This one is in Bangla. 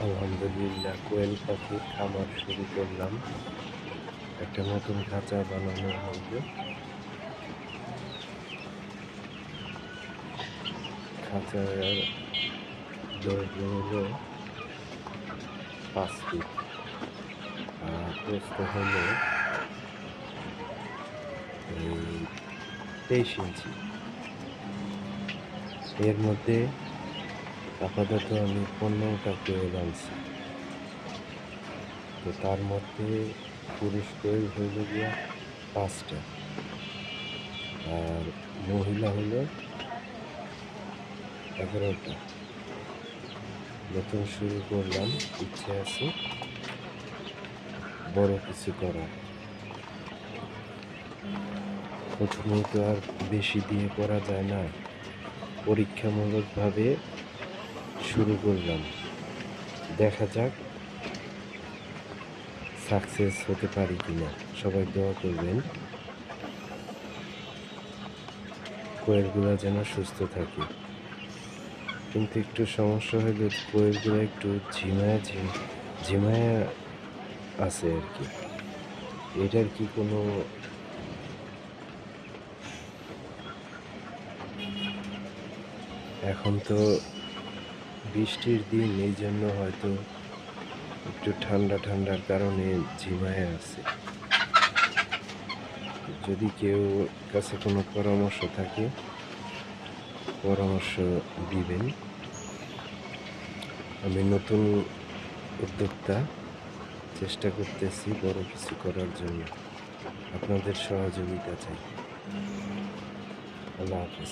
আলহামদুলিল্লাহ, কোয়েল পাখির খামার শুরু করলাম। একটা নতুন খাঁচা বানানো হলো। খাঁচার দৈর্ঘ্য হলো 5 ফিট, আর প্রস্থ হলো 23 ইঞ্চি। এর মধ্যে আপাতত আমি 15টা কোয়েল আনছি। তো তার মধ্যে পুরুষ কোয়েল হইল গিয়া 5টা, আর মহিলা হলো 11টা। নতুন শুরু করলাম, ইচ্ছে আছে বড় কিছু করার। প্রথমেই তো আর বেশি দিয়ে করা যায় না, পরীক্ষামূলকভাবে শুরু করলাম। দেখা যাক সাকসেস হতে পারি কিনা। সবাই দোয়া করবেন কোয়েলগুলো যেন সুস্থ থাকে। কিন্তু একটু সমস্যা হলে কোয়েলগুলো একটু ঝিমায়া আছে আর কি। এটার কি কোনো এখন তো বৃষ্টির দিন, এই জন্য হয়তো একটু ঠান্ডার কারণে ঝিমায় আছে। যদি কেউ কাছে কোনো পরামর্শ থাকে, পরামর্শ দিবেন। আমি নতুন উদ্যোক্তা, চেষ্টা করতেছি বড় কিছু করার জন্য। আপনাদের সহযোগিতা চাই। আল্লাহ হাফেজ।